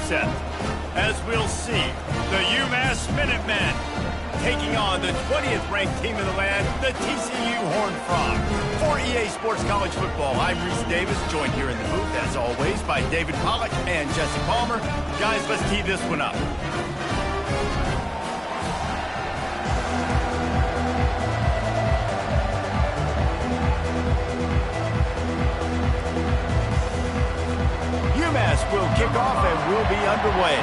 upset, as we'll see the Umass Minutemen taking on the 20th ranked team in the land, the TCU Horned Frog. For EA Sports College Football, I'm Reese Davis, joined here in the booth, as always, by David Pollack and Jesse Palmer. Guys, let's tee this one up. Umass will kick off and will be underway.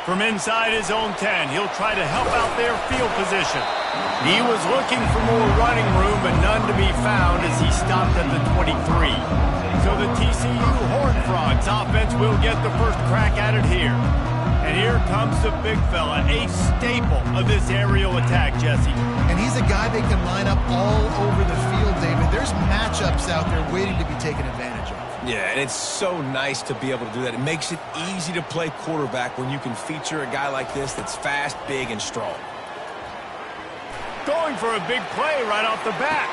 From inside his own 10, he'll try to help out their field position. He was looking for more running room, but none to be found as he stopped at the 23. So the TCU Horned Frogs offense will get the first crack at it here. And here comes the big fella, a staple of this aerial attack, Jesse. And he's a guy they can line up all over the field, David. There's matchups out there waiting to be taken advantage of. Yeah, and it's so nice to be able to do that. It makes it easy to play quarterback when you can feature a guy like this that's fast, big, and strong. Going for a big play right off the bat.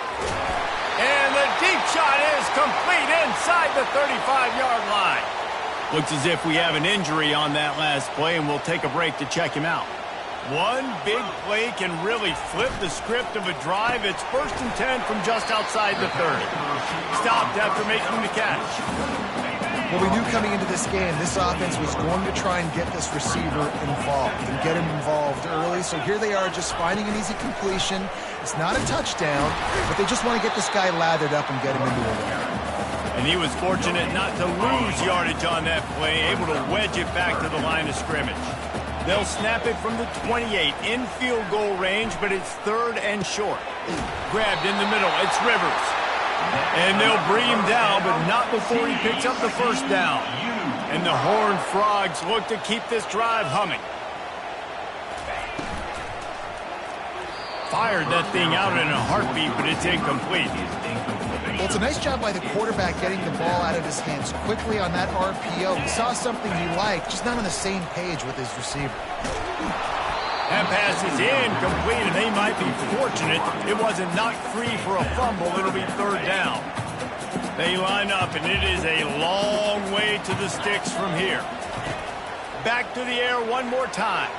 And the deep shot is complete inside the 35-yard line. Looks as if we have an injury on that last play, and we'll take a break to check him out. One big play can really flip the script of a drive. It's 1st and 10 from just outside the 30. Stopped after making the catch. Well, we knew coming into this game, this offense was going to try and get this receiver involved and get him involved early. So here they are just finding an easy completion. It's not a touchdown, but they just want to get this guy lathered up and get him into a win. And he was fortunate not to lose yardage on that play, able to wedge it back to the line of scrimmage. They'll snap it from the 28 in field goal range, but it's 3rd and short. Grabbed in the middle, it's Rivers. And they'll bring him down, but not before he picks up the first down. And the Horned Frogs look to keep this drive humming. Fired that thing out in a heartbeat, but it's incomplete. Well, it's a nice job by the quarterback getting the ball out of his hands quickly on that RPO. He saw something he liked, just not on the same page with his receiver. That pass is incomplete, and they might be fortunate it wasn't knocked free for a fumble. It'll be 3rd down. They line up, and it is a long way to the sticks from here. Back to the air one more time.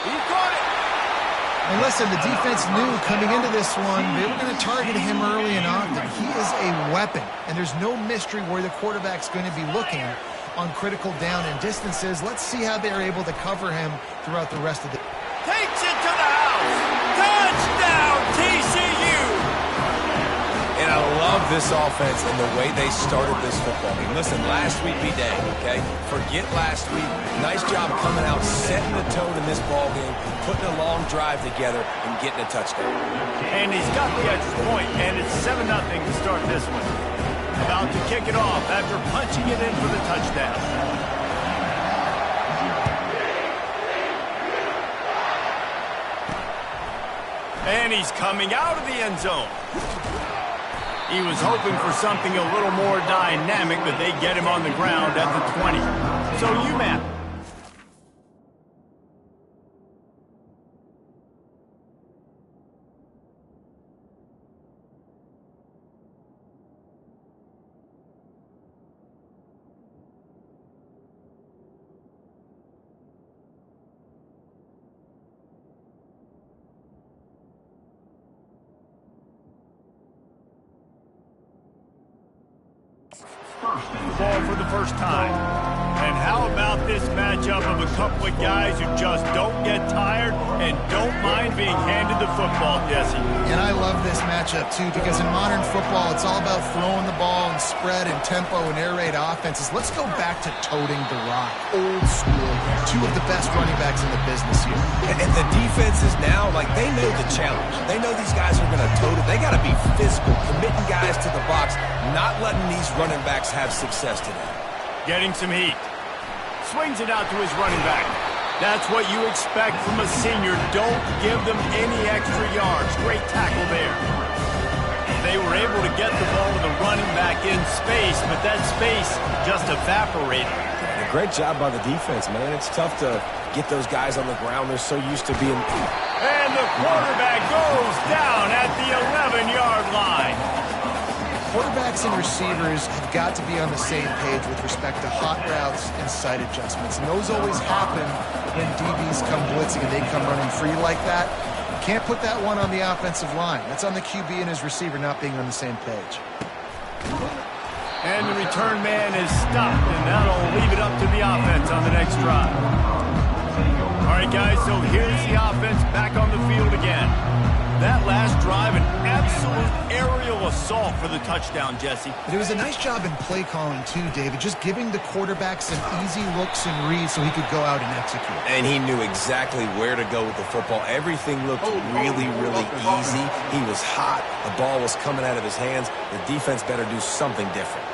He caught it. And listen, the defense knew coming into this one, they were going to target him early and often. He is a weapon, and there's no mystery where the quarterback's going to be looking on critical down and distances. Let's see how they're able to cover him throughout the rest of the... Takes it to the house. Touchdown, TCU. And I love this offense and the way they started this football game. Listen, last week be dang, okay? Forget last week. Nice job coming out, setting the tone in this ball game, putting a long drive together, and getting a touchdown. And he's got the extra point, and it's 7-0 to start this one. About to kick it off after punching it in for the touchdown. And he's coming out of the end zone. He was hoping for something a little more dynamic, but they get him on the ground at the 20. So Umass. Ball for the first time. And how about this matchup of a couple of guys who just don't get tired and don't mind being handed the football, Jesse? And I love this matchup, too, because in modern football, it's all about throwing the ball and spread and tempo and air raid offenses. Let's go back to toting the rock. Old school. 2 of the best running backs in the business here. And the defense is now, like, they know the challenge. They know these guys are going to tote it. They got to be physical, committing guys to the box, not letting these running backs have success today. Getting some heat. Swings it out to his running back. That's what you expect from a senior. Don't give them any extra yards. Great tackle there. They were able to get the ball to the running back in space, but that space just evaporated. A great job by the defense, man. It's tough to get those guys on the ground. They're so used to being... And the quarterback goes down at the 11-yard line. quarterbacks and receivers have got to be on the same page with respect to hot routes and sight adjustments. And those always happen when DBs come blitzing and they come running free like that. You can't put that one on the offensive line. That's on the QB and his receiver not being on the same page. And the return man is stopped, and that'll leave it up to the offense on the next drive. All right, guys, so here's the offense back on the field again. That last drive, an absolute aerial assault for the touchdown, Jesse. But it was a nice job in play calling, too, David, just giving the quarterback some easy looks and reads so he could go out and execute. And he knew exactly where to go with the football. Everything looked really, really easy. He was hot. The ball was coming out of his hands. The defense better do something different.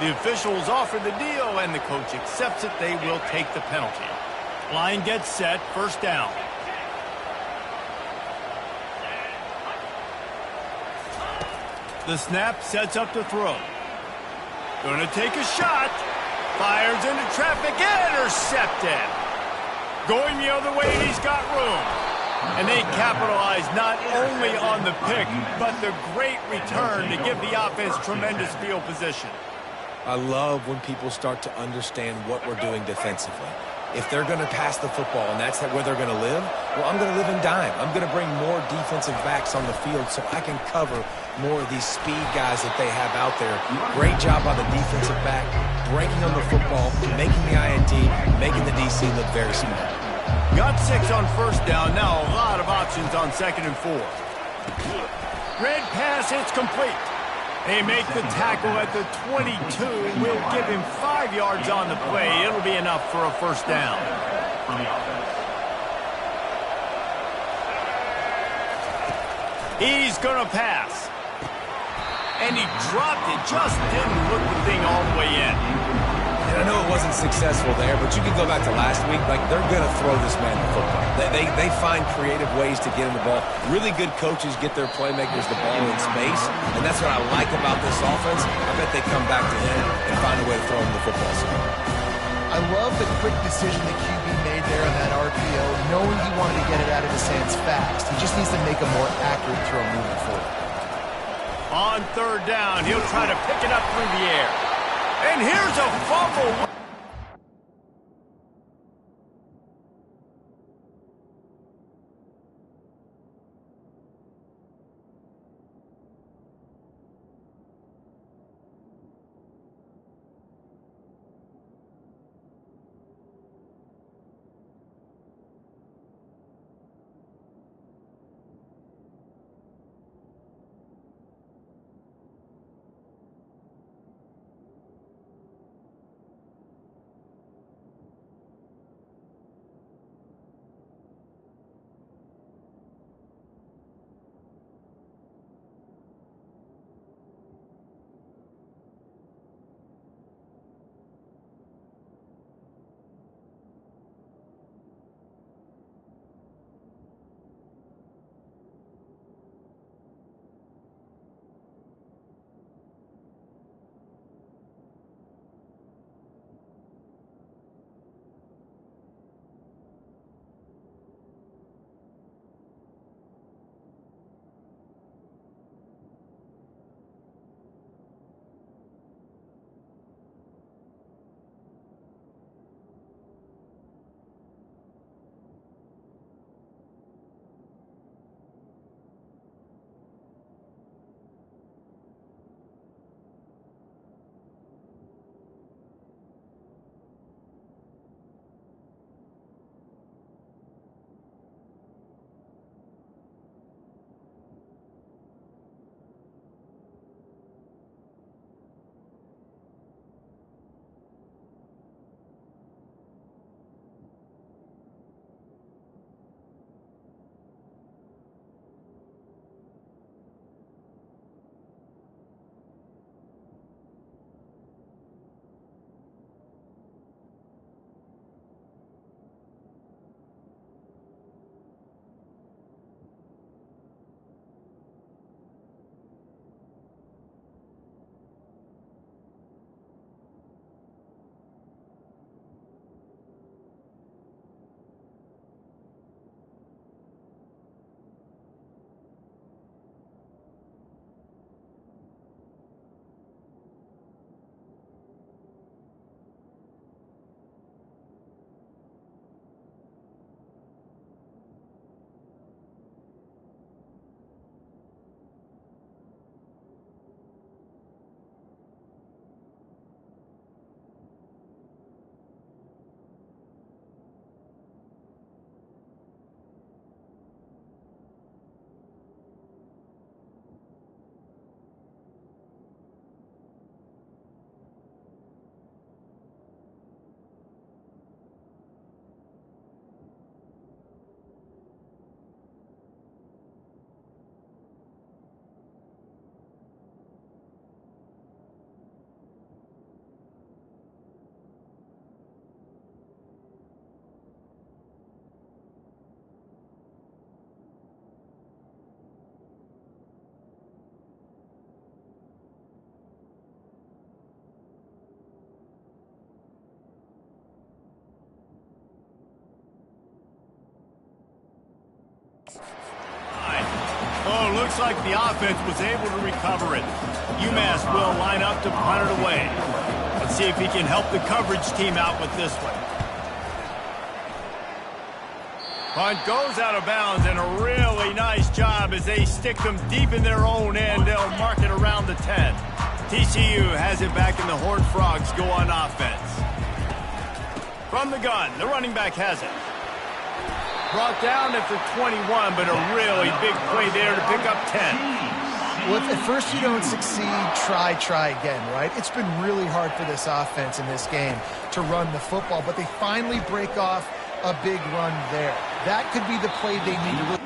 The officials offer the deal, and the coach accepts it. They will take the penalty. Line gets set, first down. The snap sets up to throw. Gonna take a shot. Fires into traffic, intercepted. Going the other way, and he's got room. And they capitalize not only on the pick, but the great return to give the offense tremendous field position. I love when people start to understand what we're doing defensively. If they're going to pass the football and that's where they're going to live, well, I'm going to live in dime. I'm going to bring more defensive backs on the field so I can cover more of these speed guys that they have out there. Great job by the defensive back, breaking on the football, making the INT, making the DC look very smart. Got 6 on first down. Now a lot of options on 2nd and 4. Red pass, it's complete. They make the tackle at the 22. We'll give him 5 yards on the play. It'll be enough for a first down. He's going to pass. And he dropped it. Just didn't look the thing all the way in. And I know it wasn't successful there, but you can go back to last week. Like, they're going to throw this man the football. They find creative ways to get him the ball. Really good coaches get their playmakers the ball in space, and that's what I like about this offense. I bet they come back to him and find a way to throw him the football. I love the quick decision the QB made there on that RPO, knowing he wanted to get it out of his hands fast. He just needs to make a more accurate throw moving forward. On 3rd down, he'll try to pick it up through the air. And here's a fumble. Oh, looks like the offense was able to recover it. Umass will line up to punt it away. Let's see if he can help the coverage team out with this one. Punt goes out of bounds, and a really nice job as they stick them deep in their own end. They'll mark it around the 10. TCU has it back, and the Horned Frogs go on offense. From the gun, the running back has it. Brought down at the 21, but a really big play there to pick up 10. Well, if at first you don't succeed, try again, right? It's been really hard for this offense in this game to run the football, but they finally break off a big run there. That could be the play they need to look.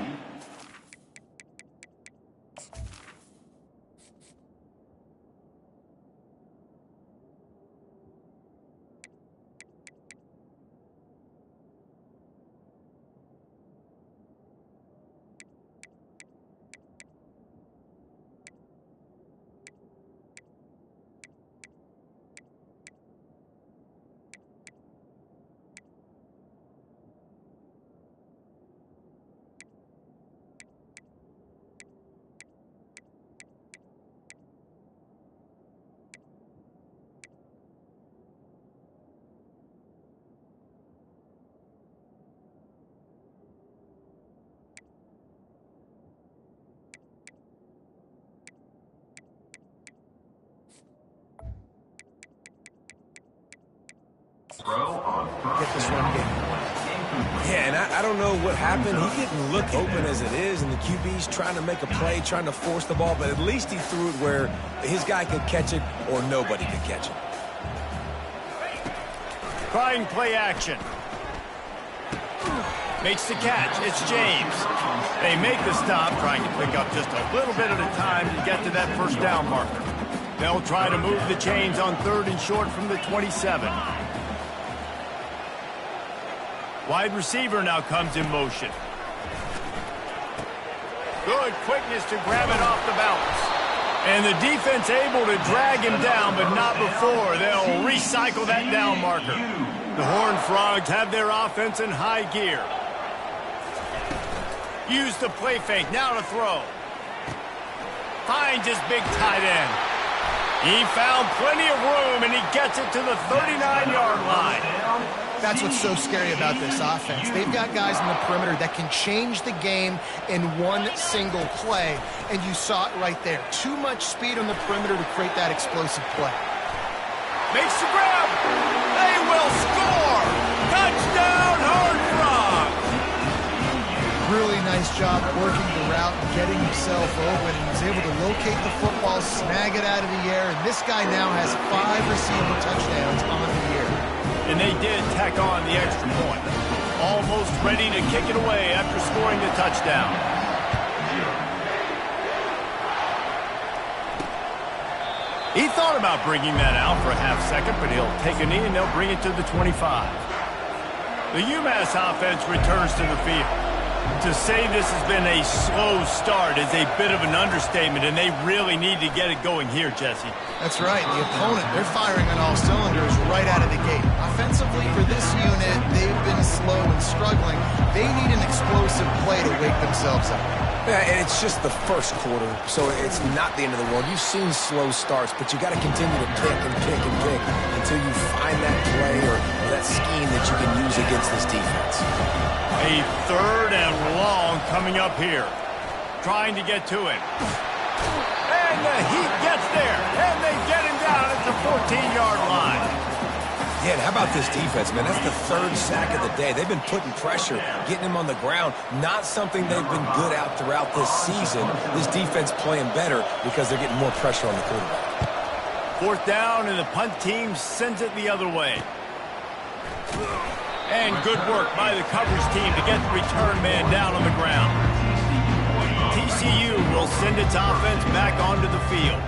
Get this run game. Yeah, and I don't know what happened. He didn't look open as it is, and the QB's trying to make a play, trying to force the ball, but at least he threw it where his guy could catch it or nobody could catch it. Trying play action. Makes the catch. It's James. They make the stop, trying to pick up just a little bit at a time to get to that first down marker. They'll try to move the chains on 3rd and short from the 27. Wide receiver now comes in motion. Good quickness to grab it off the bounce. And the defense able to drag him down, but not before. They'll recycle that down marker. The Horned Frogs have their offense in high gear. Use the play fake, now to throw. Finds his big tight end. He found plenty of room, and he gets it to the 39-yard line. That's what's so scary about this offense. They've got guys in the perimeter that can change the game in one single play, and you saw it right there. Too much speed on the perimeter to create that explosive play. Makes the grab. They will score. Touchdown, Horned Frogs. Really nice job working the route and getting himself open. He was able to locate the football, snag it out of the air, and this guy now has 5 receiving touchdowns on the year. And they did tack on the extra point. Almost ready to kick it away after scoring the touchdown. He thought about bringing that out for a half second, but he'll take a knee and they'll bring it to the 25. The Umass offense returns to the field. To say this has been a slow start is a bit of an understatement, and they really need to get it going here, Jesse. That's right. The opponent, they're firing on all cylinders right out of the gate. Offensively, for this unit, they've been slow and struggling. They need an explosive play to wake themselves up. Yeah, and it's just the first quarter, so it's not the end of the world. You've seen slow starts, but you got to continue to pick and pick and pick until you find that play or that scheme that you can use against this defense. A 3rd and long coming up here. Trying to get to it. And the Heat gets there, and they get him down at the 14-yard line. Yeah, and how about this defense, man? That's the 3rd sack of the day. They've been putting pressure, getting him on the ground. Not something they've been good at throughout this season. This defense playing better because they're getting more pressure on the quarterback. 4th down, and the punt team sends it the other way. And good work by the coverage team to get the return man down on the ground. TCU will send its offense back onto the field.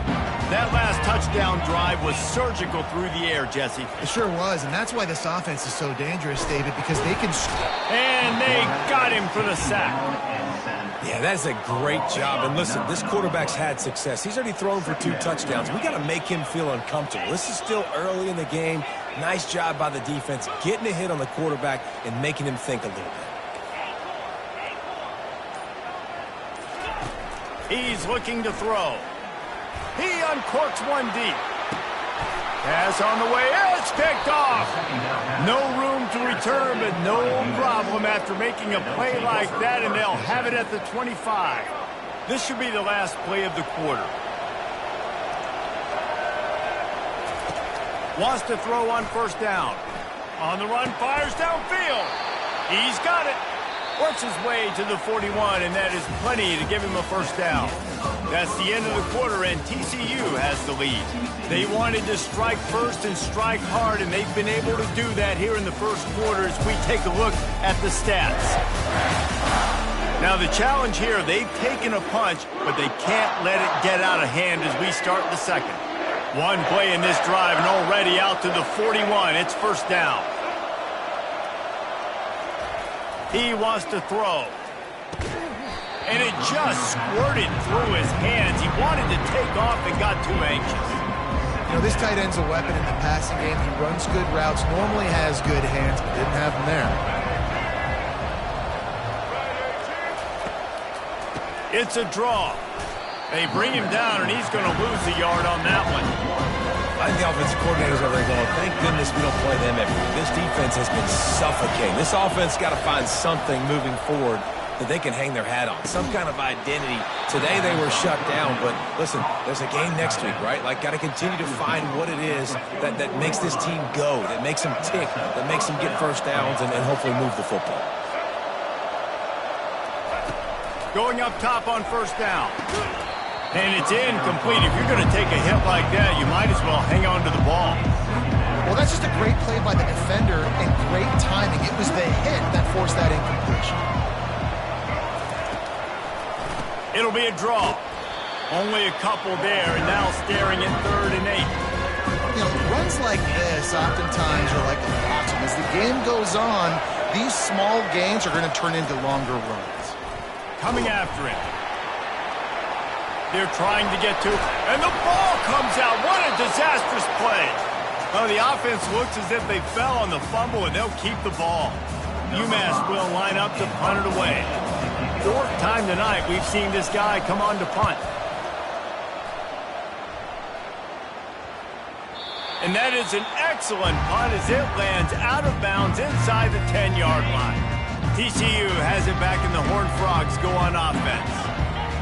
That last touchdown drive was surgical through the air, Jesse. It sure was, and that's why this offense is so dangerous, David, because they can... And they got him for the sack. Yeah, that's a great job. And listen, this quarterback's had success. He's already thrown for 2 touchdowns. We got to make him feel uncomfortable. This is still early in the game. Nice job by the defense, getting a hit on the quarterback and making him think a little bit. He's looking to throw. He uncorks one deep. Pass on the way. It's picked off. No room to return, but no problem after making a play like that, and they'll have it at the 25. This should be the last play of the quarter. Wants to throw on first down. On the run, fires downfield. He's got it. Works his way to the 41, and that is plenty to give him a first down. That's the end of the quarter, and TCU has the lead. They wanted to strike first and strike hard, and they've been able to do that here in the first quarter as we take a look at the stats. Now, the challenge here, they've taken a punch, but they can't let it get out of hand as we start the second. One play in this drive, and already out to the 41. It's first down. He wants to throw. And it just squirted through his hands. He wanted to take off and got too anxious. You know, this tight end's a weapon in the passing game. He runs good routes, normally has good hands, but didn't have them there. It's a draw. They bring him down, and he's going to lose a yard on that one. I think the offensive coordinators over there going, thank goodness we don't play them every week. This defense has been suffocating. This offense got to find something moving forward that they can hang their hat on, some kind of identity. Today they were shut down, but listen, there's a game next week, right? Like, got to continue to find what it is that makes this team go, that makes them tick, that makes them get first downs and hopefully move the football. Going up top on first down. And it's incomplete. If you're going to take a hit like that, you might as well hang on to the ball. Well, that's just a great play by the defender and great timing. It was the hit that forced that incompletion. It'll be a draw. Only a couple there, and now staring at 3rd and 8. You know, runs like this oftentimes are like a boxing. As the game goes on, these small gains are going to turn into longer runs. Coming after him. They're trying to get to, and the ball comes out. What a disastrous play. Oh, the offense looks as if they fell on the fumble, and they'll keep the ball. Umass will line up to punt it away. 4th time tonight we've seen this guy come on to punt. And that is an excellent punt as it lands out of bounds inside the 10-yard line. TCU has it back, and the Horned Frogs go on offense.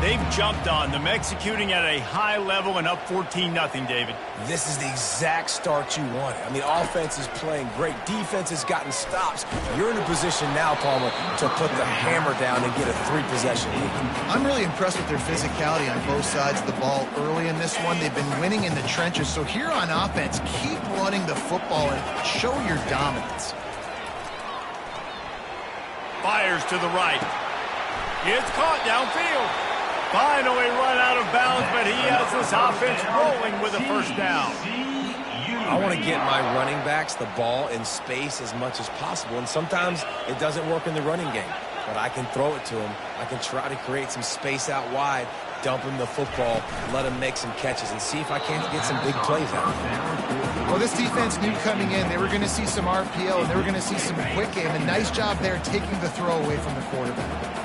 They've jumped on them, executing at a high level and up 14-0, David. This is the exact start you wanted. I mean, offense is playing great. Defense has gotten stops. You're in a position now, Palmer, to put the hammer down and get a 3-possession lead. I'm really impressed with their physicality on both sides of the ball early in this one. They've been winning in the trenches. So here on offense, keep running the football and show your dominance. Fires to the right. It's caught downfield. Finally run out of bounds, but he has this offense rolling with a first down. I want to get my running backs the ball in space as much as possible, and sometimes it doesn't work in the running game, but I can throw it to him. I can try to create some space out wide, dump him the football, let him make some catches, and see if I can't get some big plays out of him. Well, this defense knew coming in they were going to see some RPO, and they were going to see some quick game, and nice job there taking the throw away from the quarterback.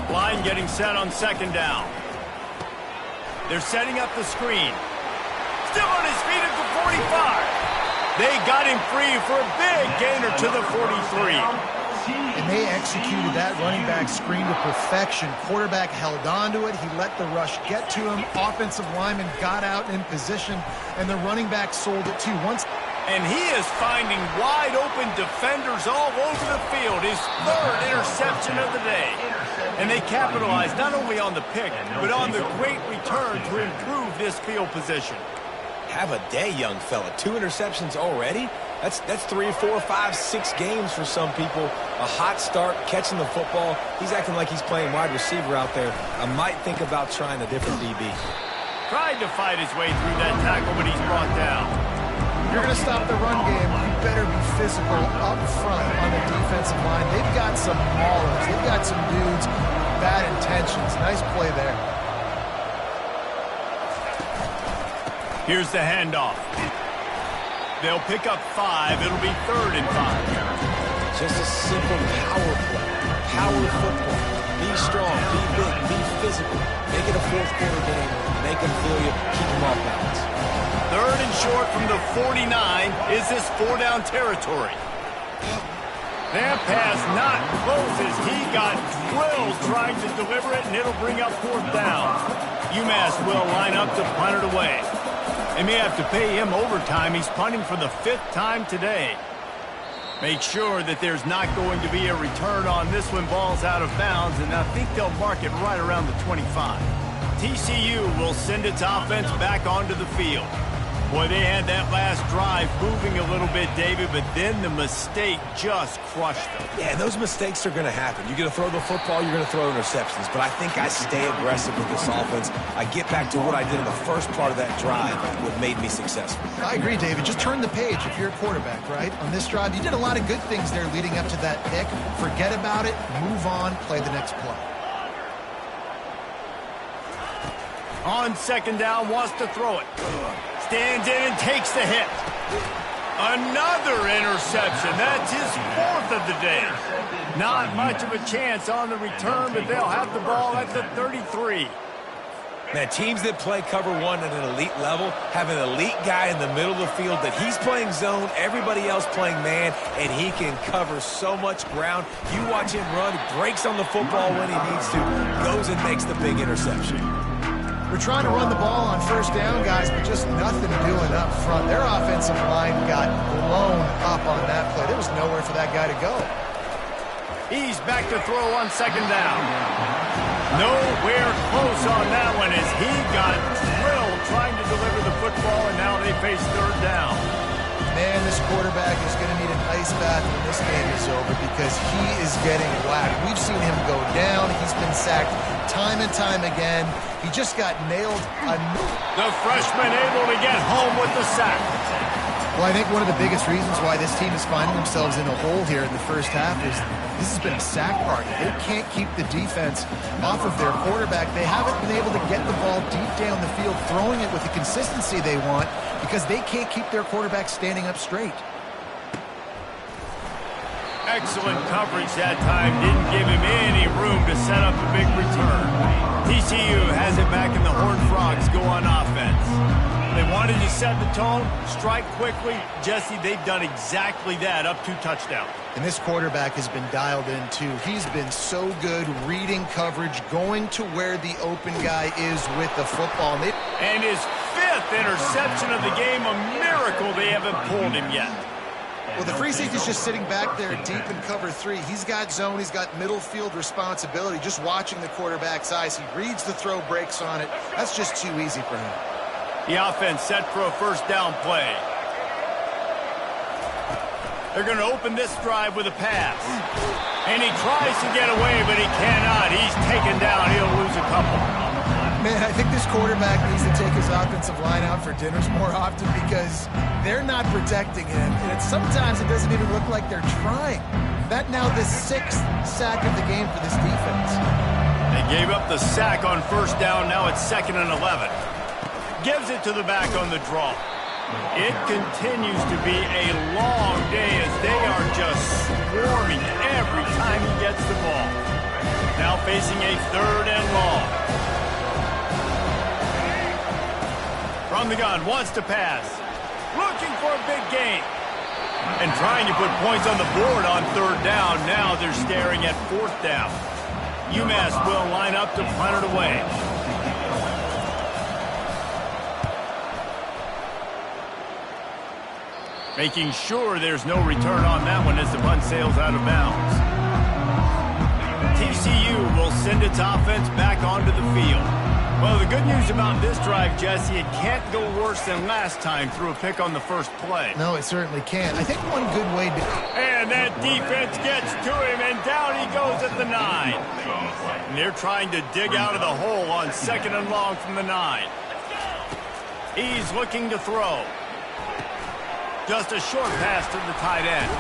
Line getting set on 2nd down. They're setting up the screen. Still on his feet at the 45. They got him free for a big gainer to the 43. And they executed that running back screen to perfection. Quarterback held on to it. He let the rush get to him. Offensive lineman got out in position, and the running back sold it too. And he is finding wide open defenders all over the field. His 3rd interception of the day. And they capitalized not only on the pick, but on the great return to improve this field position. Have a day, young fella. 2 interceptions already? That's 3, 4, 5, 6 games for some people. A hot start, catching the football. He's acting like he's playing wide receiver out there. I might think about trying a different DB. Tried to fight his way through that tackle, but he's brought down. You're going to stop the run game, you better be physical up front on the defensive line. They've got some maulers. They've got some dudes with bad intentions. Nice play there. Here's the handoff. They'll pick up 5. It'll be 3rd and 5. Just a simple power play. Power football. Be strong, be big, be physical. Make it a fourth quarter game. Make them feel you. Keep them off balance. Third and short from the 49. Is this 4-down territory? That pass not close as he got drilled trying to deliver it, and it'll bring up 4th down. Umass will line up to punt it away. They may have to pay him overtime. He's punting for the 5th time today. Make sure that there's not going to be a return on this when ball's out of bounds, and I think they'll mark it right around the 25. TCU will send its offense back onto the field. Boy, they had that last drive moving a little bit, David, but then the mistake just crushed them. Yeah, those mistakes are going to happen. You're going to throw the football, you're going to throw interceptions, but I think I stay aggressive with this offense. I get back to what I did in the first part of that drive, what made me successful. I agree, David. Just turn the page if you're a quarterback, right? On this drive, you did a lot of good things there leading up to that pick. Forget about it, move on, play the next play. On 2nd down, wants to throw it. Stands in and takes the hit. Another interception. That's his 4th of the day. Not much of a chance on the return, but they'll have the ball at the 33. Man, teams that play cover one at an elite level have an elite guy in the middle of the field that he's playing zone, everybody else playing man, and he can cover so much ground. You watch him run, he breaks on the football when he needs to, goes and makes the big interception. We're trying to run the ball on 1st down, guys, but just nothing doing up front. Their offensive line got blown up on that play. There was nowhere for that guy to go. He's back to throw on 2nd down. Nowhere close on that one as he got drilled trying to deliver the football, and now they face 3rd down. Man, this quarterback is going to need an ice bath when this game is over because he is getting whacked. We've seen him go down. He's been sacked time and time again. He just got nailed. The freshman able to get home with the sack. Well, I think one of the biggest reasons why this team is finding themselves in a hole here in the first half is this has been a sack party. They can't keep the defense off of their quarterback. They haven't been able to get the ball deep down the field, throwing it with the consistency they want because they can't keep their quarterback standing up straight. Excellent coverage that time. Didn't give him any room to set up a big return. TCU has it back, and the Horned Frogs go on offense. They wanted to set the tone, strike quickly. Jesse, they've done exactly that, up 2 touchdowns. And this quarterback has been dialed in, too. He's been so good reading coverage, going to where the open guy is with the football. And his 5th interception of the game, a miracle they haven't pulled him yet. Well, the free safety's just sitting back there deep in cover 3. He's got zone. He's got middle field responsibility, just watching the quarterback's eyes. He reads the throw, breaks on it. That's just too easy for him. The offense set for a 1st down play. They're going to open this drive with a pass. And he tries to get away, but he cannot. He's taken down. He'll lose a couple. Man, I think this quarterback needs to take his offensive line out for dinners more often because they're not protecting him. And sometimes it doesn't even look like they're trying. That now the 6th sack of the game for this defense. They gave up the sack on 1st down. Now it's 2nd and 11. Gives it to the back on the draw. It continues to be a long day as they are just swarming every time he gets the ball. Now facing a 3rd and long. From the gun, wants to pass. Looking for a big gain. And trying to put points on the board on 3rd down. Now they're staring at 4th down. Umass will line up to punt it away. Making sure there's no return on that one as the punt sails out of bounds. TCU will send its offense back onto the field. Well, the good news about this drive, Jesse, it can't go worse than last time through a pick on the 1st play. No, it certainly can't. I think one good way to... And that defense gets to him, and down he goes at the 9. And they're trying to dig out of the hole on 2nd and long from the 9. He's looking to throw. Just a short pass to the tight end.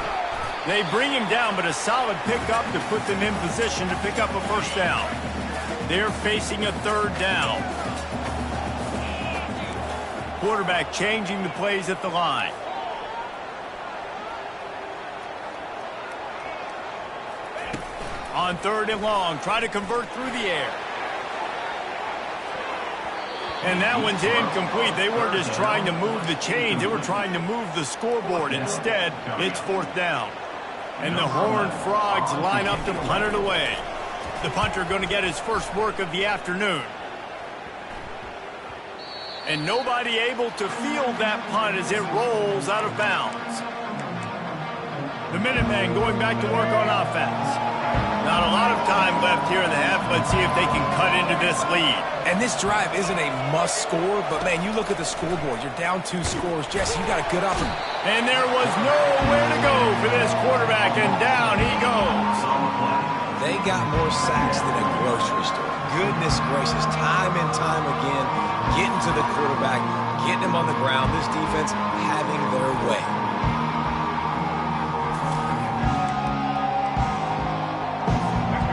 They bring him down, but a solid pickup to put them in position to pick up a 1st down. They're facing a 3rd down. Quarterback changing the plays at the line. On 3rd and long, try to convert through the air. And that one's incomplete. They weren't just trying to move the chains. They were trying to move the scoreboard. Instead, it's 4th down. And the Horned Frogs line up to punt it away. The punter going to get his first work of the afternoon. And nobody able to field that punt as it rolls out of bounds. The Minutemen going back to work on offense. Not a lot of time left here in the half. Let's see if they can cut into this lead. And this drive isn't a must score, but, man, you look at the scoreboard. You're down 2 scores. Jesse, you got a good opportunity. And there was nowhere to go for this quarterback, and down he goes. They got more sacks than a grocery store. Goodness gracious, time and time again, getting to the quarterback, getting him on the ground. This defense having their way.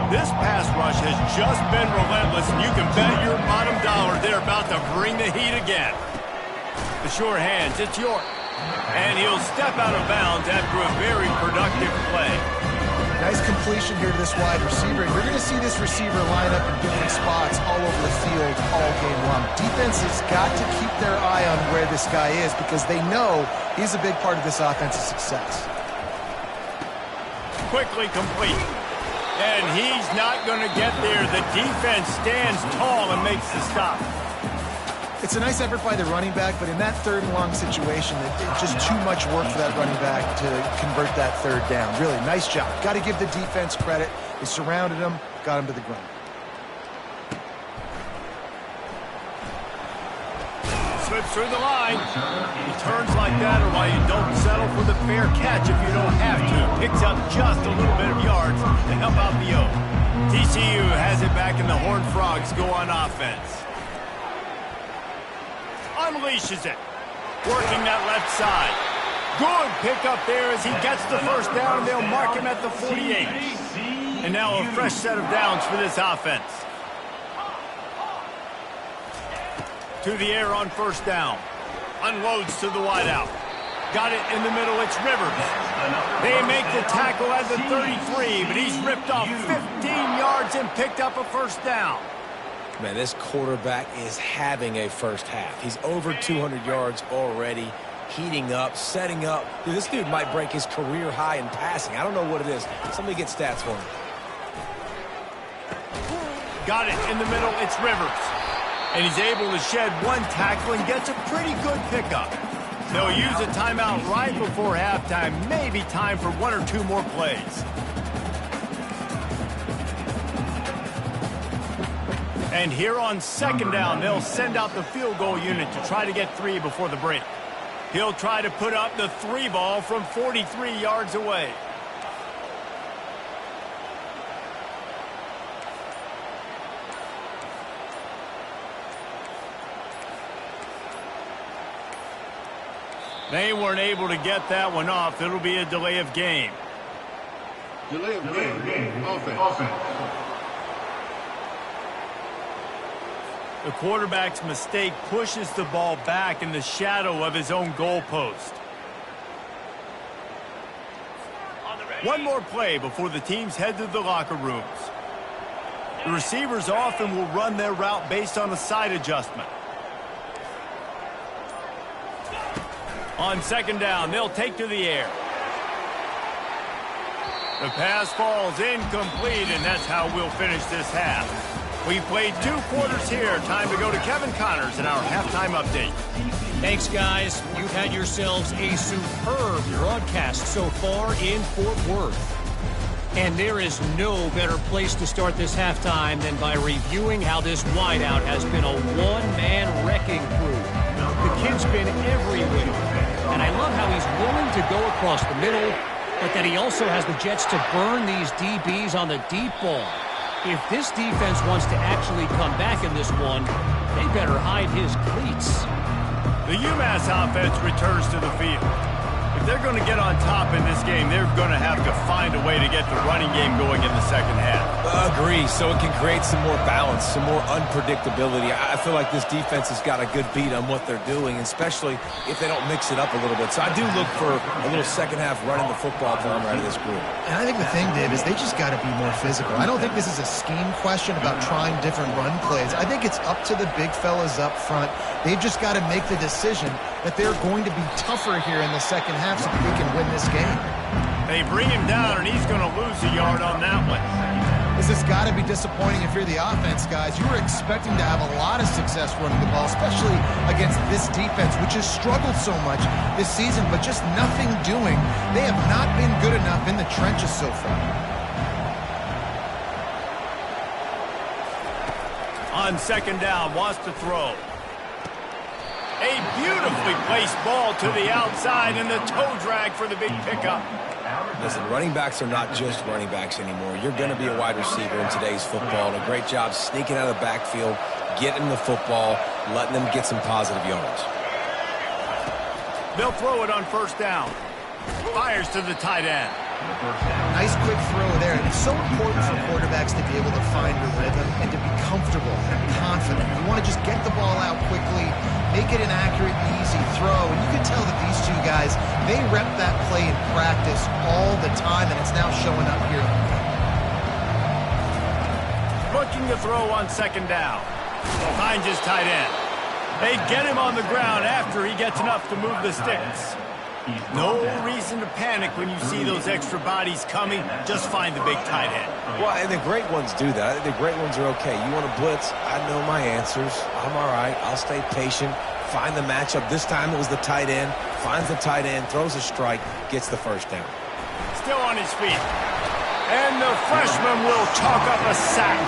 This pass rush has just been relentless, and you can bet your bottom dollar they're about to bring the heat again. The sure hands, it's York. And he'll step out of bounds after a very productive play. Nice completion here to this wide receiver. And you're going to see this receiver line up in different spots all over the field all game long. Defense has got to keep their eye on where this guy is because they know he's a big part of this offensive success. Quickly complete. And he's not going to get there. The defense stands tall and makes the stop. It's a nice effort by the running back, but in that 3rd and long situation, it's just too much work for that running back to convert that 3rd down. Really, nice job. Got to give the defense credit. They surrounded him, got him to the ground. Slips through the line. He turns like that, or why you don't settle for the fair catch if you don't have to. Picks up just a little bit of yards to help out the O. TCU has it back, and the Horned Frogs go on offense. Unleashes it. Working that left side. Good pickup there as he gets the first down, and they'll mark him at the 48. And now a fresh set of downs for this offense. To the air on 1st down. Unloads to the wideout. Got it in the middle. It's Rivers. They make the tackle at the 33, but he's ripped off 15 yards and picked up a 1st down. Man, this quarterback is having a first half. He's over 200 yards already, heating up, setting up. Dude, this dude might break his career high in passing. I don't know what it is. Somebody get stats for him. Got it in the middle. It's Rivers. And he's able to shed 1 tackle and gets a pretty good pickup. They'll use a timeout right before halftime. Maybe time for 1 or 2 more plays. And here on 2nd down, they'll send out the field goal unit to try to get 3 before the break. He'll try to put up the 3 ball from 43 yards away. They weren't able to get that one off. It'll be a delay of game. Delay of game. Offense. The quarterback's mistake pushes the ball back in the shadow of his own goalpost. One more play before the teams head to the locker rooms. The receivers often will run their route based on a side adjustment. On 2nd down, they'll take to the air. The pass falls incomplete, and that's how we'll finish this half. We've played 2 quarters here. Time to go to Kevin Connors in our halftime update. Thanks, guys. You've had yourselves a superb broadcast so far in Fort Worth. And there is no better place to start this halftime than by reviewing how this wideout has been a one-man wrecking crew. The kid's been everywhere. And I love how he's willing to go across the middle, but that he also has the jets to burn these DBs on the deep ball. If this defense wants to actually come back in this one, they better hide his cleats. The Umass offense returns to the field. If they're going to get on top in this game, they're going to have to find a way to get the running game going in the second half. Agree, so it can create some more balance, some more unpredictability. I feel like this defense has got a good beat on what they're doing, especially if they don't mix it up a little bit. So I do look for a little second half running the football time out of this group. And I think the thing, Dave, is they just got to be more physical. I don't think this is a scheme question about trying different run plays. I think it's up to the big fellas up front. They've just got to make the decision that they're going to be tougher here in the second half so that they can win this game. They bring him down, and he's going to lose a yard on that one. This has got to be disappointing if you're the offense, guys. You were expecting to have a lot of success running the ball, especially against this defense, which has struggled so much this season, but just nothing doing. They have not been good enough in the trenches so far. On second down, wants to throw. A beautifully placed ball to the outside, and the toe drag for the big pickup. Listen, running backs are not just running backs anymore. You're going to be a wide receiver in today's football, and a great job sneaking out of the backfield, getting the football, letting them get some positive yards. They'll throw it on first down. Fires to the tight end. Nice quick throw there. It's so important for quarterbacks to be able to find a rhythm and to be comfortable and confident. You want to just get the ball out quickly, make it an accurate and easy throw. And you can tell that these two guys, they rep that play in practice all the time, and it's now showing up here. Looking to throw on second down. Finds his tight end. They get him on the ground after he gets enough to move the sticks. No reason to panic when you see those extra bodies coming. Just find the big tight end. Well, and the great ones do that. I think the great ones are okay. You want to blitz? I know my answers. I'm all right. I'll stay patient. Find the matchup. This time it was the tight end. Finds the tight end, throws a strike, gets the first down. Still on his feet. And the freshman will chalk up a sack.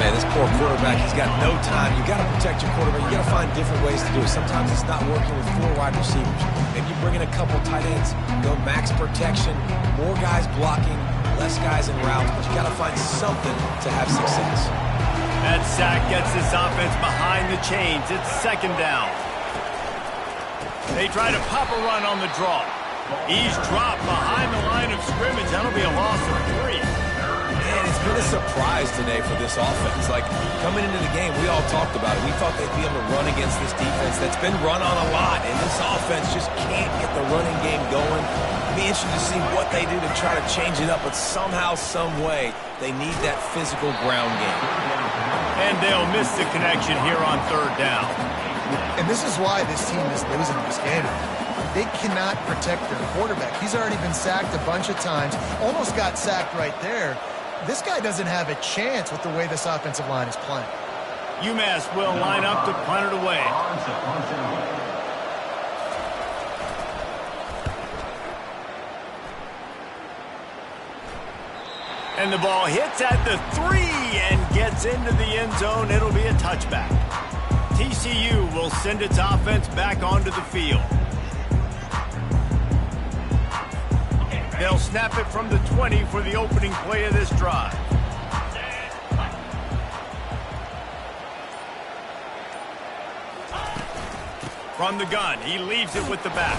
Man, this poor quarterback, he's got no time. You got to protect your quarterback. You got to find different ways to do it. Sometimes it's not working with 4 wide receivers. Maybe you bring in a couple tight ends, go max protection, more guys blocking, less guys in routes, but you got to find something to have success. That sack gets this offense behind the chains. It's second down. They try to pop a run on the draw. He's dropped behind the line of scrimmage. That'll be a loss of 3. Man, it's been a surprise today for this offense. Like, coming into the game, we all talked about it. We thought they'd be able to run against this defense that's been run on a lot, and this offense just can't get the running game going. It'll be interesting to see what they do to try to change it up, but somehow, some way, they need that physical ground game. And they'll miss the connection here on third down. And this is why this team is losing this game. They cannot protect their quarterback. He's already been sacked a bunch of times, almost got sacked right there. This guy doesn't have a chance with the way this offensive line is playing. Umass will line up to punt it away. And the ball hits at the 3 and gets into the end zone. It'll be a touchback. TCU will send its offense back onto the field. They'll snap it from the 20 for the opening play of this drive. From the gun, he leaves it with the back.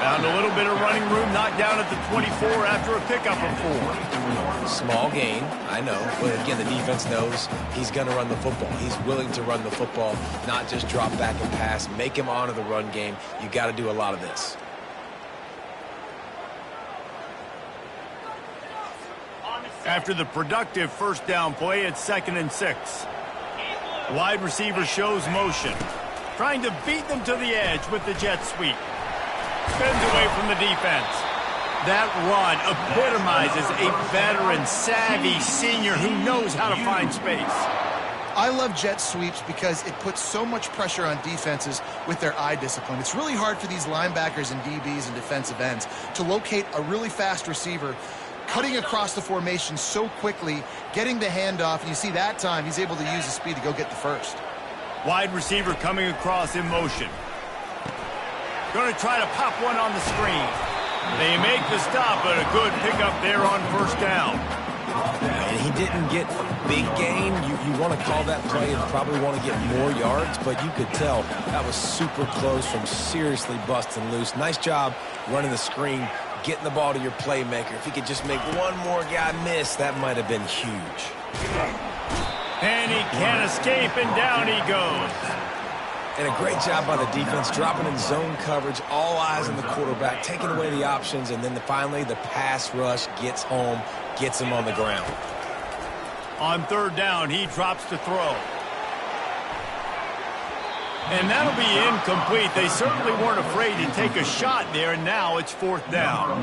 Found a little bit of running room, knocked down at the 24 after a pickup of 4. Small gain, I know. But again, the defense knows he's going to run the football. He's willing to run the football, not just drop back and pass. Make him honor the run game. You got to do a lot of this. After the productive first down play, it's 2nd and 6. Wide receiver shows motion. Trying to beat them to the edge with the jet sweep. Spins away from the defense. That run epitomizes a veteran, savvy senior who knows how to find space. I love jet sweeps because it puts so much pressure on defenses with their eye discipline. It's really hard for these linebackers and DBs and defensive ends to locate a really fast receiver cutting across the formation so quickly, getting the handoff, and you see that time he's able to use his speed to go get the first. Wide receiver coming across in motion. Going to try to pop one on the screen. They make the stop, but a good pickup there on first down. And he didn't get a big gain. You want to call that play and probably want to get more yards, but you could tell that was super close from seriously busting loose. Nice job running the screen, getting the ball to your playmaker. If he could just make one more guy miss, that might have been huge. And he can't escape, and down he goes. And a great job by the defense, dropping in zone coverage, all eyes on the quarterback, taking away the options, and then finally the pass rush gets home, gets him on the ground. On third down, he drops to throw. And that'll be incomplete. They certainly weren't afraid to take a shot there, and now it's fourth down.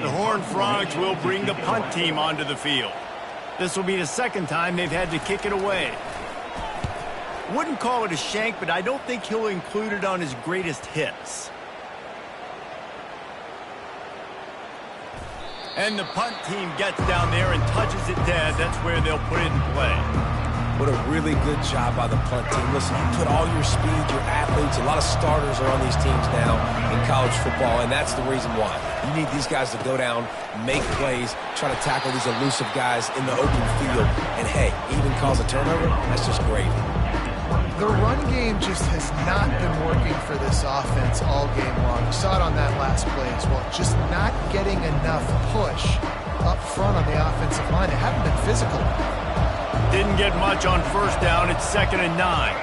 The Horned Frogs will bring the punt team onto the field. This will be the second time they've had to kick it away. Wouldn't call it a shank, but I don't think he'll include it on his greatest hits. And the punt team gets down there and touches it dead. That's where they'll put it in play. What a really good job by the punt team. Listen, you put all your speed, your athletes, a lot of starters are on these teams now in college football, and that's the reason why. You need these guys to go down, make plays, try to tackle these elusive guys in the open field, and hey, even cause a turnover, that's just great. The run game just has not been working for this offense all game long. You saw it on that last play as well. Just not getting enough push up front on the offensive line. They haven't been physical. Didn't get much on first down. It's 2nd and 9.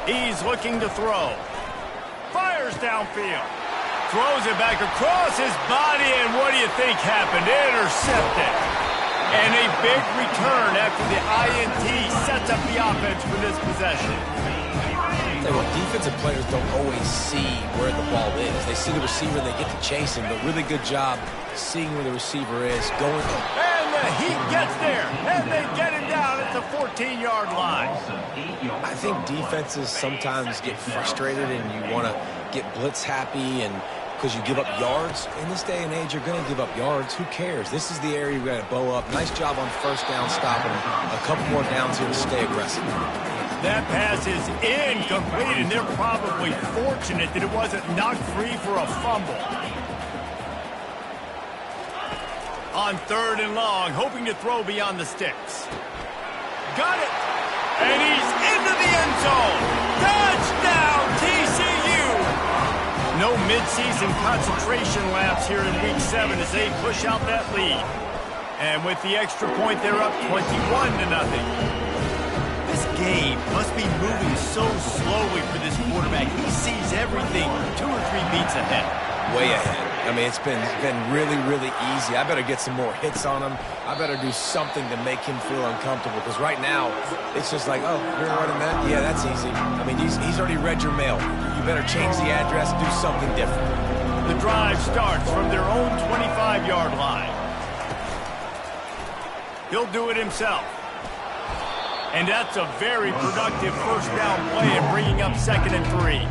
He's looking to throw. Fires downfield. Throws it back across his body, and what do you think happened? Intercepted. And a big return after the INT sets up the offense for this possession. Defensive players don't always see where the ball is. They see the receiver, they get to chase him, but really good job seeing where the receiver is, going. And the Heat gets there, and they get him down at the 14-yard line. I think defenses sometimes get frustrated and you want to get blitz happy and because you give up yards. In this day and age, you're going to give up yards. Who cares? This is the area we've got to bow up. Nice job on first down, stopping him. A couple more downs here to stay aggressive. That pass is incomplete, and they're probably fortunate that it wasn't knocked free for a fumble. On 3rd and long, hoping to throw beyond the sticks. Got it! And he's into the end zone! Touchdown, TCU! No midseason concentration laps here in Week 7 as they push out that lead. And with the extra point, they're up 21-0. This game must be moving so slowly for this quarterback. He sees everything 2 or 3 beats ahead. Way ahead. I mean, it's been really, really easy. I better get some more hits on him. I better do something to make him feel uncomfortable because right now it's just like, oh, you're running that? Yeah, that's easy. I mean, he's already read your mail. You better change the address and do something different. The drive starts from their own 25-yard line. He'll do it himself. And that's a very productive first down play and bringing up 2nd and 3.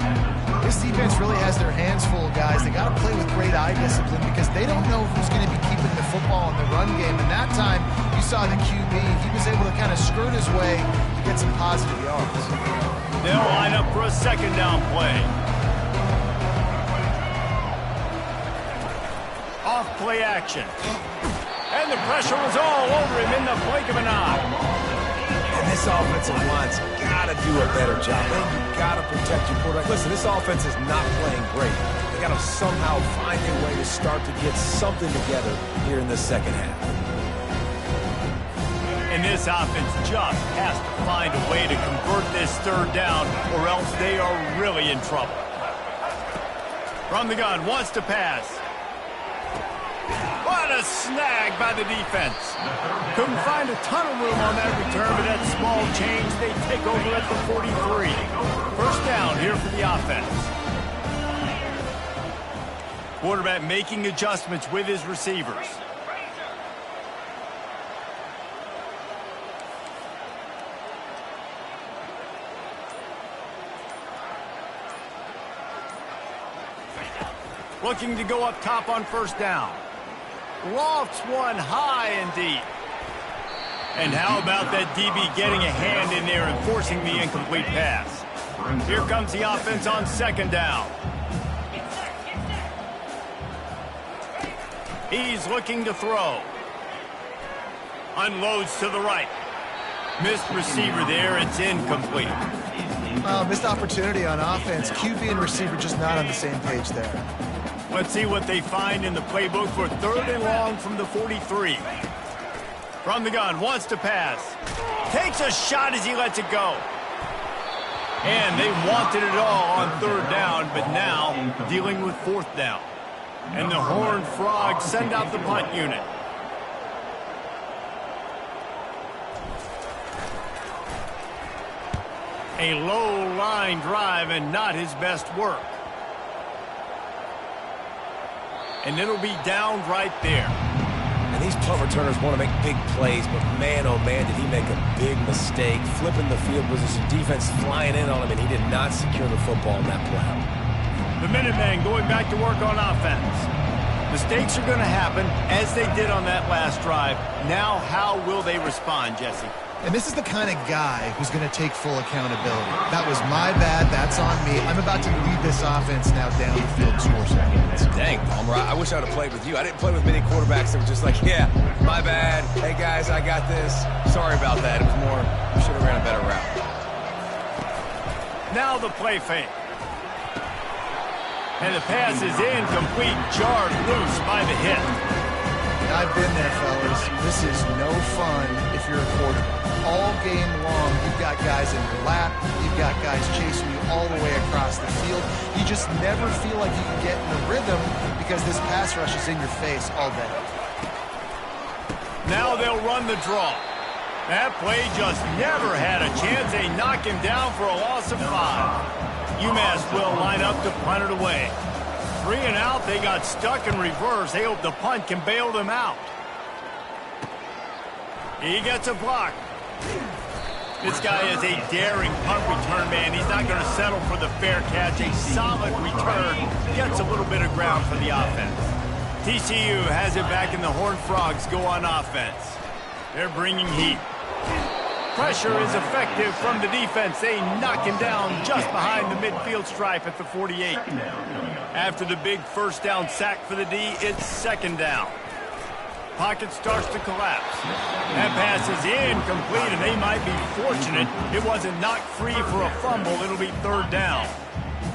This defense really has their hands full, guys. They got to play with great eye discipline because they don't know who's going to be keeping the football in the run game. And that time, you saw the QB. He was able to kind of skirt his way to get some positive yards. They'll line up for a 2nd down play. Off play action. And the pressure was all over him in the blink of an eye. And this offensive line's got to do a better job. They've got to protect your quarterback. Listen, this offense is not playing great. They got to somehow find a way to start to get something together here in the second half. And this offense just has to find a way to convert this 3rd down, or else they are really in trouble. From the gun, wants to pass. What a snag by the defense. Couldn't find a ton of room on that return, but that small change, they take over at the 43. First down here for the offense. Quarterback making adjustments with his receivers. Looking to go up top on first down. Lofts one high and deep. And how about that DB getting a hand in there and forcing the incomplete pass? Here comes the offense on 2nd down. He's looking to throw. Unloads to the right. Missed receiver there. It's incomplete. Missed opportunity on offense. QB and receiver just not on the same page there. Let's see what they find in the playbook for 3rd and long from the 43. From the gun, wants to pass. Takes a shot as he lets it go. And they wanted it all on 3rd down, but now dealing with 4th down. And the Horned Frogs send out the punt unit. A low line drive and not his best work. And it'll be down right there. And these punt returners want to make big plays, but man, oh man, did he make a big mistake. Flipping the field position, defense flying in on him, and he did not secure the football in that play. The Minutemen going back to work on offense. Mistakes are going to happen, as they did on that last drive. Now, how will they respond, Jesse? And this is the kind of guy who's going to take full accountability. That was my bad. That's on me. I'm about to lead this offense now down the field to score some points. Dang, Palmer, I wish I would have played with you. I didn't play with many quarterbacks that were just like, yeah, my bad. Hey, guys, I got this. Sorry about that. It was more, we should have ran a better route. Now the play fake. And the pass is incomplete, jarred loose by the hit. I've been there, fellas. This is no fun if you're a quarterback. All game long, you've got guys in your lap. You've got guys chasing you all the way across the field. You just never feel like you can get in a rhythm because this pass rush is in your face all day. Now they'll run the draw. That play just never had a chance. They knock him down for a loss of 5. Umass will line up to punt it away. 3 and out, they got stuck in reverse. They hope the punt can bail them out. He gets a block. This guy is a daring punt return man. He's not going to settle for the fair catch. A solid return. Gets a little bit of ground for the offense. TCU has it back, and the Horned Frogs go on offense. They're bringing heat. Pressure is effective from the defense. They knock him down just behind the midfield stripe at the 48. After the big 1st down sack for the D, it's 2nd down. Pocket starts to collapse. That pass is incomplete, and they might be fortunate it wasn't knocked free for a fumble. It'll be 3rd down.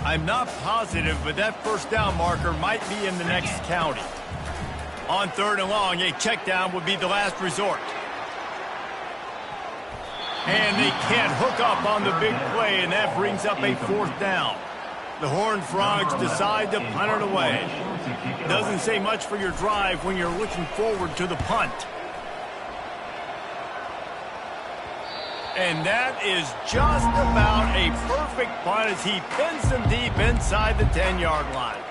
I'm not positive, but that 1st down marker might be in the next county. On 3rd and long, a check down would be the last resort. And they can't hook up on the big play, and that brings up a 4th down. The Horned Frogs decide to punt it away. Doesn't say much for your drive when you're looking forward to the punt. And that is just about a perfect punt as he pins them deep inside the 10-yard line.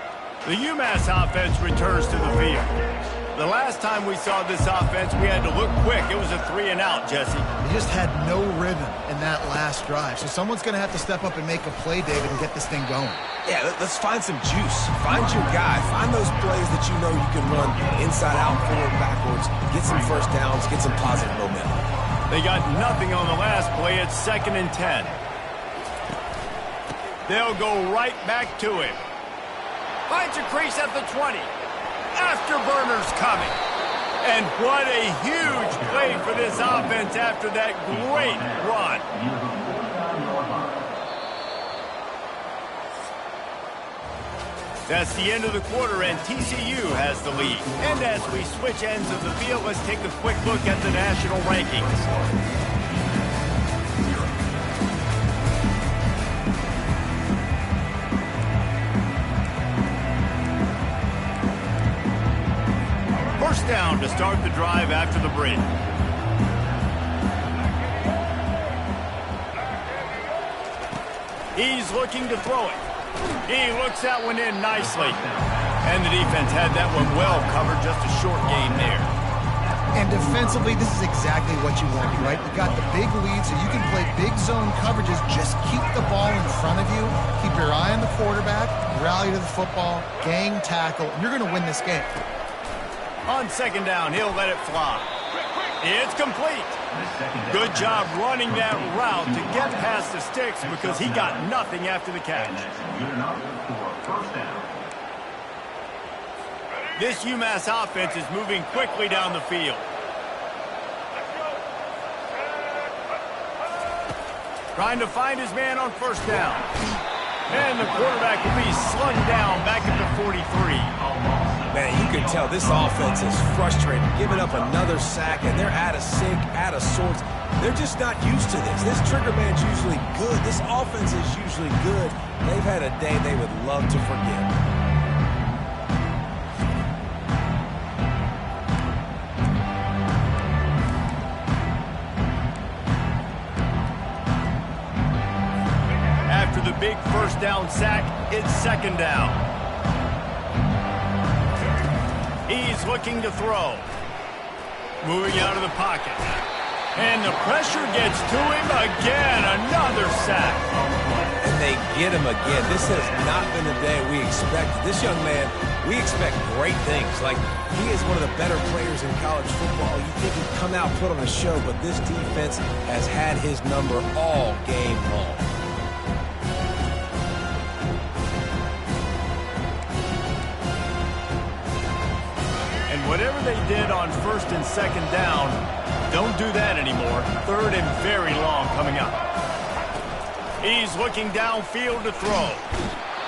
The Umass offense returns to the field. The last time we saw this offense, we had to look quick. It was a 3 and out, Jesse. They just had no rhythm in that last drive. So someone's going to have to step up and make a play, David, and get this thing going. Yeah, let's find some juice. Find your guy. Find those plays that you know you can run inside out, forward, backwards. Get some 1st downs. Get some positive momentum. They got nothing on the last play. It's 2nd and 10. They'll go right back to him. Finds a crease at the 20. Afterburner's coming. And what a huge play for this offense after that great run. That's the end of the quarter, and TCU has the lead. And as we switch ends of the field, let's take a quick look at the national rankings. First down to start the drive after the break. He's looking to throw it. He looks that one in nicely. And the defense had that one well covered, just a short gain there. And defensively, this is exactly what you want, right? You've got the big lead, so you can play big zone coverages. Just keep the ball in front of you. Keep your eye on the quarterback. Rally to the football. Gang tackle. And you're going to win this game. On 2nd down, he'll let it fly. It's complete. Good job running that route to get past the sticks because he got nothing after the catch. This UMass offense is moving quickly down the field. Trying to find his man on first down. And the quarterback will be slung down back at the 43. Man, you can tell this offense is frustrated, giving up another sack, and they're out of sync, out of sorts. They're just not used to this. This trigger man's usually good. This offense is usually good. They've had a day they would love to forget. After the big first down sack, it's second down. He's looking to throw. Moving out of the pocket. And the pressure gets to him again. Another sack. And they get him again. This has not been the day we expected. This young man, we expect great things. Like, he is one of the better players in college football. You think he'd come out, put on a show, but this defense has had his number all game long. Whatever they did on first and second down, don't do that anymore. Third and very long coming up. He's looking downfield to throw.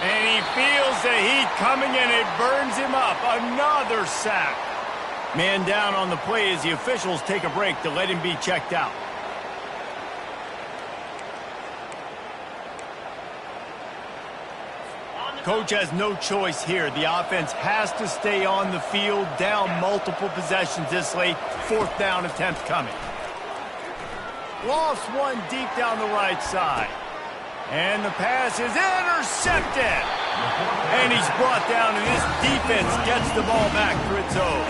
And he feels the heat coming and it burns him up. Another sack. Man down on the play as the officials take a break to let him be checked out. Coach has no choice here. The offense has to stay on the field, down multiple possessions this late. Fourth down attempt coming. Lost one deep down the right side. And the pass is intercepted. And he's brought down, and this defense gets the ball back for its own.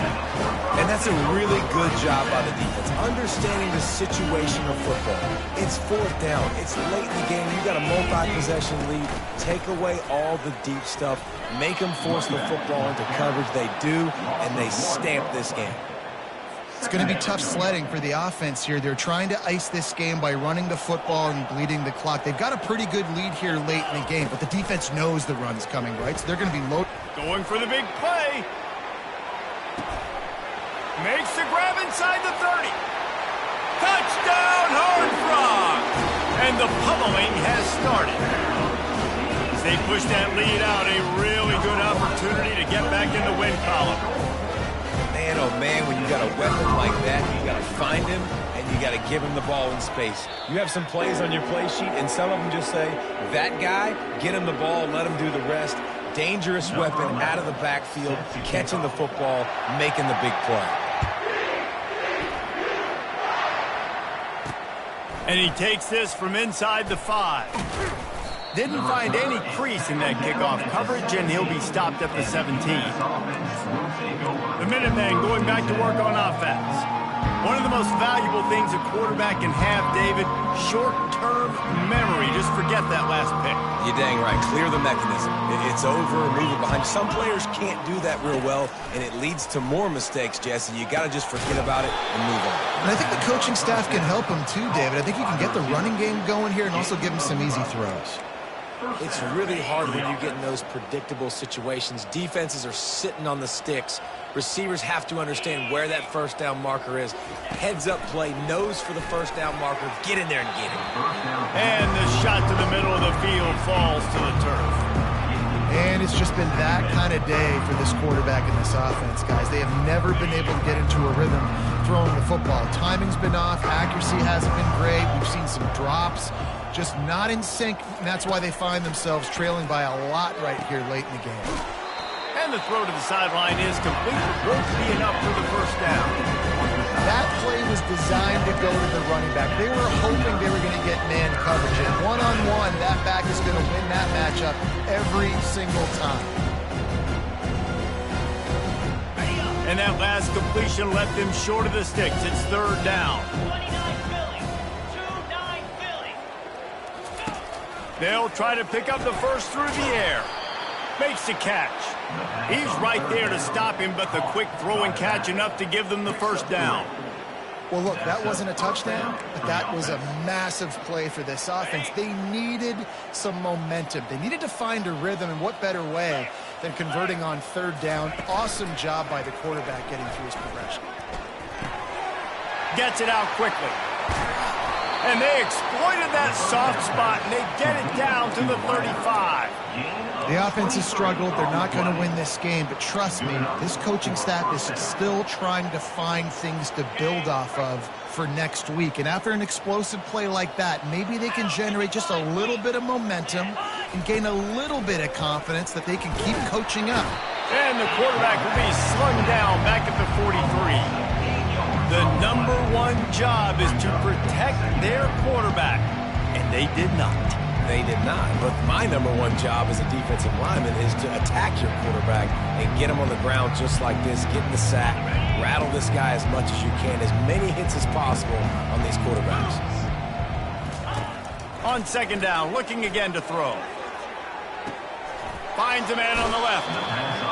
And that's a really good job by the defense, understanding the situation of football. It's fourth down. It's late in the game. You got a multi-possession lead. Take away all the deep stuff. Make them force the football into coverage. They do, and they stamp this game. It's going to be tough sledding for the offense here. They're trying to ice this game by running the football and bleeding the clock. They've got a pretty good lead here late in the game, but the defense knows the run's coming, right? So they're going to be low. Going for the big play. Makes the grab inside the 30. Touchdown, Horned Frog! And the pummeling has started. As they push that lead out, a really good opportunity to get back in the win column. Man, oh man, when you got a weapon like that, you got to find him and you got to give him the ball in space. You have some plays on your play sheet, and some of them just say, that guy, get him the ball, let him do the rest. Dangerous weapon out of the backfield, catching the football, making the big play. And he takes this from inside the 5. Didn't find any crease in that kickoff coverage, and he'll be stopped at the 17. The Minutemen going back to work on offense. One of the most valuable things a quarterback can have, David, short-term memory. Just forget that last pick. You're dang right. Clear the mechanism. It's over, move it behind. Some players can't do that real well, and it leads to more mistakes, Jesse. You got to just forget about it and move on. And I think the coaching staff can help him too, David. I think you can get the running game going here and also give him some easy throws. It's really hard when you get in those predictable situations. Defenses are sitting on the sticks. Receivers have to understand where that first down marker is. Heads up play, nose for the first down marker. Get in there and get it. And the shot to the middle of the field falls to the turf. And it's just been that kind of day for this quarterback in this offense, guys. They have never been able to get into a rhythm throwing the football. Timing's been off. Accuracy hasn't been great. We've seen some drops. Just not in sync, and that's why they find themselves trailing by a lot right here late in the game. And the throw to the sideline is complete. Won't be enough for the first down. That play was designed to go to the running back. They were hoping they were going to get man coverage. And one-on-one, that back is going to win that matchup every single time. And that last completion left them short of the sticks. It's third down. They'll try to pick up the first through the air. Makes the catch. He's right there to stop him, but the quick throw and catch enough to give them the first down. Well, look, that wasn't a touchdown, but that was a massive play for this offense. They needed some momentum. They needed to find a rhythm, and what better way than converting on third down. Awesome job by the quarterback getting through his progression. Gets it out quickly. And they exploited that soft spot, and they get it down to the 35. The offense has struggled. They're not going to win this game, but trust me, this coaching staff is still trying to find things to build off of for next week. And after an explosive play like that, maybe they can generate just a little bit of momentum and gain a little bit of confidence that they can keep coaching up. And the quarterback will be slung down back at the 43. The #1 job is to protect their quarterback, and they did not. They did not. But my #1 job as a defensive lineman is to attack your quarterback and get him on the ground just like this, get in the sack, rattle this guy as much as you can, as many hits as possible on these quarterbacks. On second down, looking again to throw. Finds a man on the left.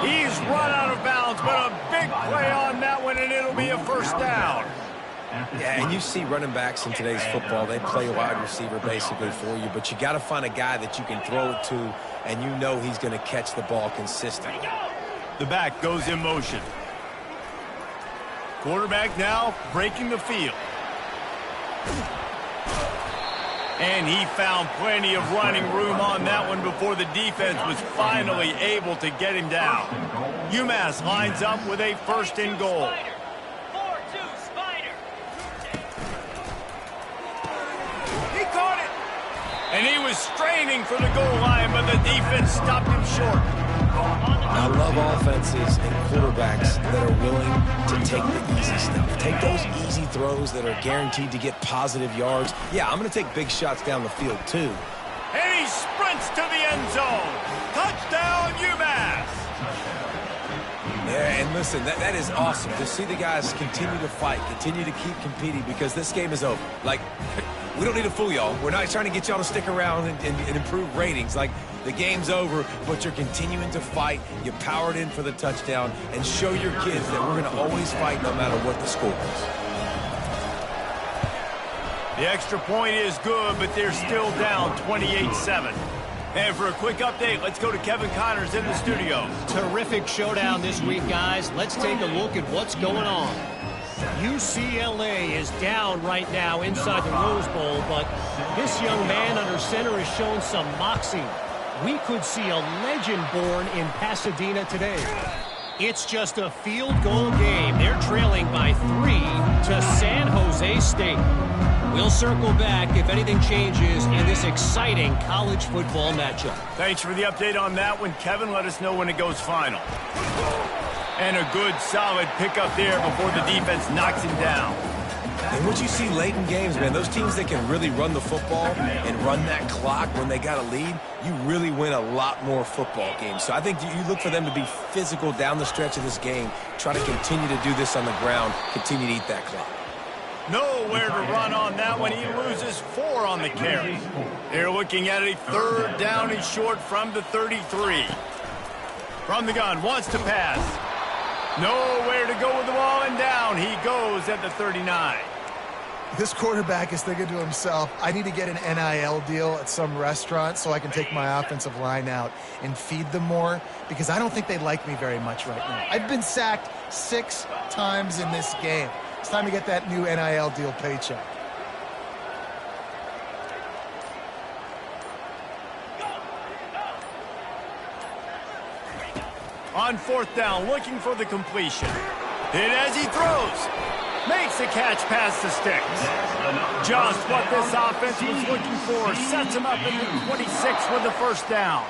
He's run out of bounds, but a big play on that one, and it'll be a first down. Yeah, and you see running backs in today's football, they play wide receiver basically for you, but you got to find a guy that you can throw it to, and you know he's going to catch the ball consistently. The back goes in motion. Quarterback now breaking the field. And he found plenty of running room on that one before the defense was finally able to get him down. Umass lines up with a first and goal. He caught it. And he was straining for the goal line, but the defense stopped him short. I love offenses and quarterbacks that are willing to take the easy stuff. Take those easy throws that are guaranteed to get positive yards. Yeah, I'm going to take big shots down the field, too. And he sprints to the end zone. Touchdown, UMass. Yeah, and listen, that is awesome to see the guys continue to fight, continue to keep competing, because this game is over. Like, we don't need to fool y'all. We're not trying to get y'all to stick around and improve ratings. Like, the game's over, but you're continuing to fight. You powered in for the touchdown, and show your kids that we're going to always fight no matter what the score is. The extra point is good, but they're still down 28-7. And for a quick update, let's go to Kevin Connors in the studio. Terrific showdown this week, guys. Let's take a look at what's going on. UCLA is down right now inside the Rose Bowl, but this young man under center has shown some moxie. We could see a legend born in Pasadena today. It's just a field goal game. They're trailing by 3 to San Jose State. We'll circle back if anything changes in this exciting college football matchup. Thanks for the update on that one, Kevin. Let us know when it goes final. And a good, solid pickup there before the defense knocks him down. And what you see late in games, man, those teams that can really run the football and run that clock when they got a lead, you really win a lot more football games. So I think you look for them to be physical down the stretch of this game, try to continue to do this on the ground, continue to eat that clock. Nowhere to run on that one. He loses 4 on the carry. They're looking at a third down and short from the 33. From the gun, wants to pass. Nowhere to go with the ball, and down he goes at the 39. This quarterback is thinking to himself, I need to get an NIL deal at some restaurant so I can take my offensive line out and feed them more, because I don't think they like me very much right now. I've been sacked 6 times in this game. It's time to get that new NIL deal paycheck. On fourth down, looking for the completion. Hit as he throws. Makes the catch past the sticks. Just what this offense was looking for. Sets him up in the 26 with the first down.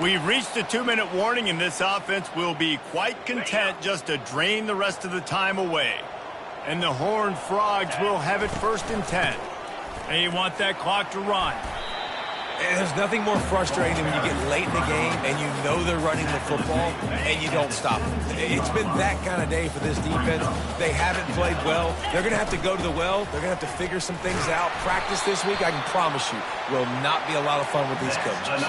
We've reached a 2-minute warning, and this offense will be quite content just to drain the rest of the time away. And the Horned Frogs will have it 1st and 10. They want that clock to run. And there's nothing more frustrating than when you get late in the game and you know they're running the football and you don't stop them. It's been that kind of day for this defense. They haven't played well. They're going to have to go to the well. They're going to have to figure some things out. Practice this week, I can promise you, will not be a lot of fun with these coaches.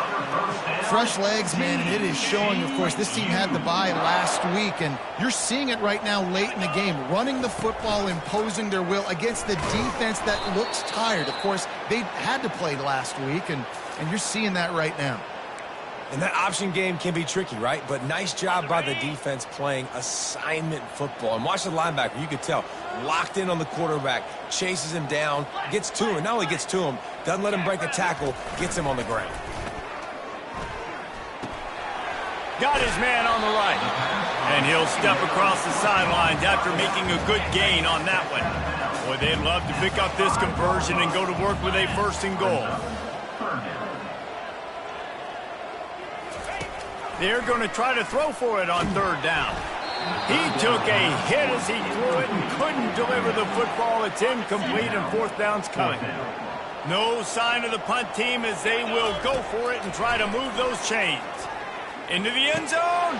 Fresh legs, man, and it is showing. Of course, this team had the bye last week, and you're seeing it right now late in the game. Running the football, imposing their will against the defense that looks tired. Of course, they had to play last week, and you're seeing that right now. And that option game can be tricky, right? But nice job by the defense playing assignment football. And watch the linebacker. You could tell. Locked in on the quarterback. Chases him down. Gets to him. Not only gets to him, doesn't let him break a tackle. Gets him on the ground. Got his man on the right. And he'll step across the sidelines after making a good gain on that one. Boy, they'd love to pick up this conversion and go to work with a 1st and goal. They're going to try to throw for it on 3rd down. He took a hit as he threw it and couldn't deliver the football. It's incomplete and 4th down's coming. No sign of the punt team as they will go for it and try to move those chains. Into the end zone.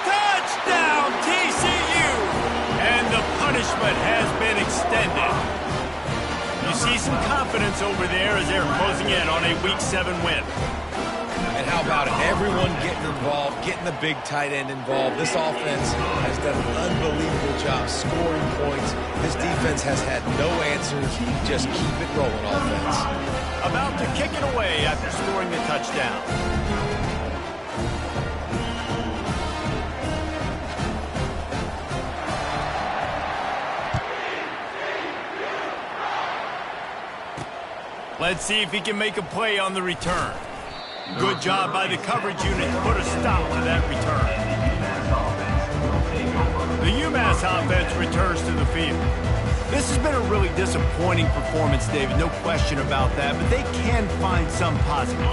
Touchdown, TCU! And the punishment has been extended. You see some confidence over there as they're closing in on a Week 7 win. And how about it? Everyone getting involved, getting the big tight end involved. This offense has done an unbelievable job scoring points. This defense has had no answers. Just keep it rolling, offense. About to kick it away after scoring the touchdown. Let's see if he can make a play on the return. Good job by the coverage unit to put a stop to that return. The Umass offense returns to the field. This has been a really disappointing performance, David, no question about that, but they can find some positive.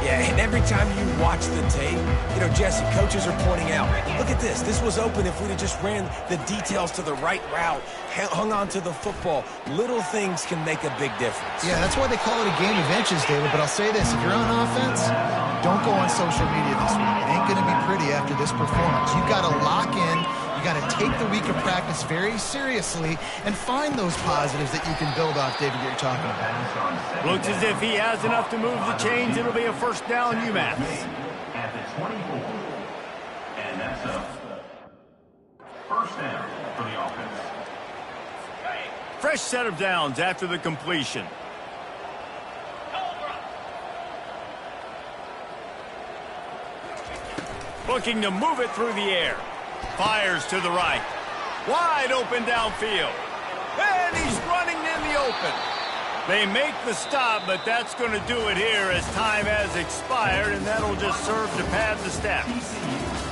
Yeah, and every time you watch the tape, you know, Jesse, coaches are pointing out, look at this. This was open if we'd have just ran the details to the right route, hung on to the football. Little things can make a big difference. Yeah, that's why they call it a game of inches, David. But I'll say this, if you're on offense, don't go on social media this week. It ain't going to be pretty after this performance. You've got to lock in. You got to take the week of practice very seriously and find those positives that you can build off, David, that you're talking about. Looks as if he has enough to move the chains. It'll be a 1st down, Umass. At the 24. And that's a 1st down for the offense. Fresh set of downs after the completion. Looking to move it through the air. Fires to the right. Wide open downfield. And he's running in the open. They make the stop, but that's going to do it here as time has expired, and that'll just serve to pad the steps.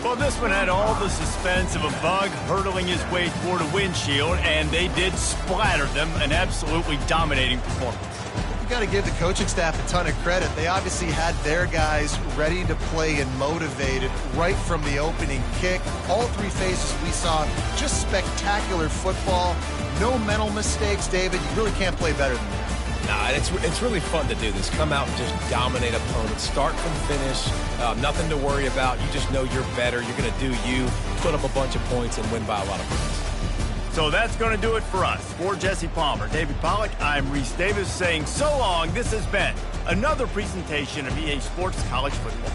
Well, this one had all the suspense of a bug hurtling his way toward a windshield, and they did splatter them. An absolutely dominating performance. You got to give the coaching staff a ton of credit. They obviously had their guys ready to play and motivated right from the opening kick. All 3 phases we saw, just spectacular football. No mental mistakes, David. You really can't play better than that. Nah, it's really fun to do this. Come out and just dominate opponents. Start from finish. Nothing to worry about. You just know you're better. You're going to do you, put up a bunch of points, and win by a lot of points. So that's going to do it for us. For Jesse Palmer, David Pollack, I'm Reese Davis saying so long. This has been another presentation of EA Sports College Football.